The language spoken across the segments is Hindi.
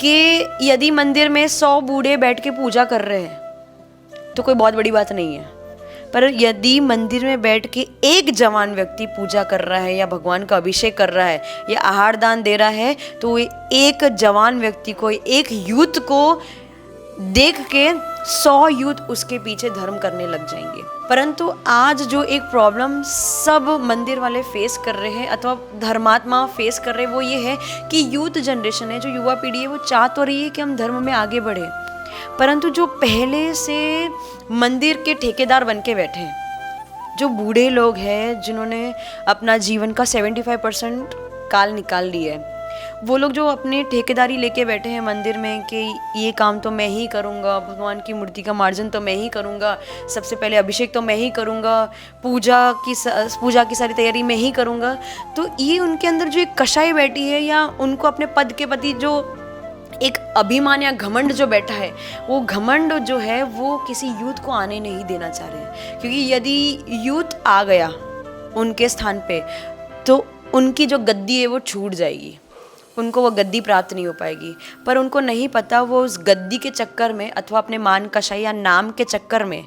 कि यदि मंदिर में 100 बूढ़े बैठ के पूजा कर रहे हैं तो कोई बहुत बड़ी बात नहीं है, पर यदि मंदिर में बैठ के एक जवान व्यक्ति पूजा कर रहा है या भगवान का अभिषेक कर रहा है या आहार दान दे रहा है, तो एक जवान व्यक्ति को, एक यूथ को देख के 100 यूथ उसके पीछे धर्म करने लग जाएंगे। परंतु आज जो एक प्रॉब्लम सब मंदिर वाले फेस कर रहे हैं अथवा धर्मात्मा फेस कर रहे हैं वो ये है कि यूथ जनरेशन है, जो युवा पीढ़ी है, वो चाह तो रही है कि हम धर्म में आगे बढ़े, परंतु जो पहले से मंदिर के ठेकेदार बन के बैठे हैं, जो बूढ़े लोग हैं जिन्होंने अपना जीवन का 75% काल निकाल लिया है, वो लोग जो अपनी ठेकेदारी लेके बैठे हैं मंदिर में कि ये काम तो मैं ही करूँगा, भगवान की मूर्ति का मार्जन तो मैं ही करूँगा, सबसे पहले अभिषेक तो मैं ही करूँगा, पूजा की सारी तैयारी मैं ही करूँगा, तो ये उनके अंदर जो एक कषाय बैठी है या उनको अपने पद के प्रति जो एक अभिमान या घमंड जो बैठा है, वो घमंड जो है वो किसी यूथ को आने नहीं देना चाह रहे हैं। क्योंकि यदि यूथ आ गया उनके स्थान पे तो उनकी जो गद्दी है वो छूट जाएगी, उनको वो गद्दी प्राप्त नहीं हो पाएगी। पर उनको नहीं पता वो उस गद्दी के चक्कर में अथवा अपने मान कषाय या नाम के चक्कर में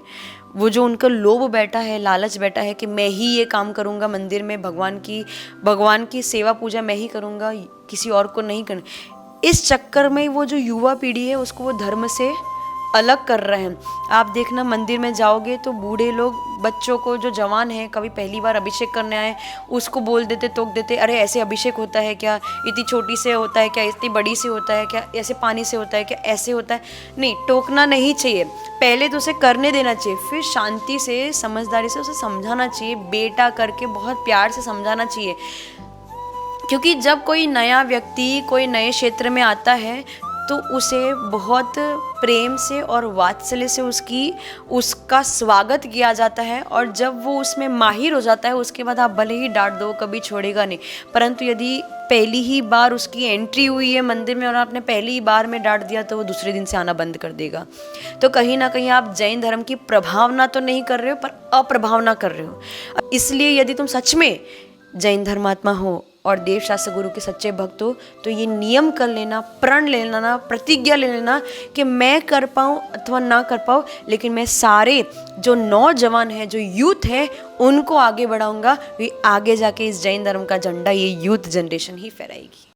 वो जो उनका लोभ बैठा है, लालच बैठा है कि मैं ही ये काम करूँगा मंदिर में, भगवान की सेवा पूजा मैं ही करूँगा, किसी और को नहीं करना, इस चक्कर में वो जो युवा पीढ़ी है उसको वो धर्म से अलग कर रहे हैं। आप देखना मंदिर में जाओगे तो बूढ़े लोग बच्चों को, जो जवान है कभी पहली बार अभिषेक करने आए, उसको बोल देते, टोक देते, अरे ऐसे अभिषेक होता है क्या, इतनी छोटी से होता है क्या, इतनी बड़ी से होता है क्या, ऐसे पानी से होता है क्या, ऐसे होता है। नहीं, टोकना नहीं चाहिए, पहले तो उसे करने देना चाहिए, फिर शांति से समझदारी से उसे समझाना चाहिए, बेटा करके बहुत प्यार से समझाना चाहिए। क्योंकि जब कोई नया व्यक्ति कोई नए क्षेत्र में आता है तो उसे बहुत प्रेम से और वात्सल्य से उसका स्वागत किया जाता है, और जब वो उसमें माहिर हो जाता है उसके बाद आप भले ही डांट दो, कभी छोड़ेगा नहीं। परंतु यदि पहली ही बार उसकी एंट्री हुई है मंदिर में और आपने पहली ही बार में डांट दिया तो वो दूसरे दिन से आना बंद कर देगा। तो कहीं ना कहीं आप जैन धर्म की प्रभावना तो नहीं कर रहे हो, पर अप्रभावना कर रहे हो। इसलिए यदि तुम सच में जैन धर्मात्मा हो और देवशास्त्र गुरु के सच्चे भक्त हो तो ये नियम कर लेना, प्रण ले लेना, प्रतिज्ञा ले लेना कि मैं कर पाऊँ अथवा ना कर पाऊँ, लेकिन मैं सारे जो नौजवान हैं, जो यूथ है, उनको आगे बढ़ाऊंगा। आगे जाके इस जैन धर्म का झंडा ये यूथ जनरेशन ही फहराएगी।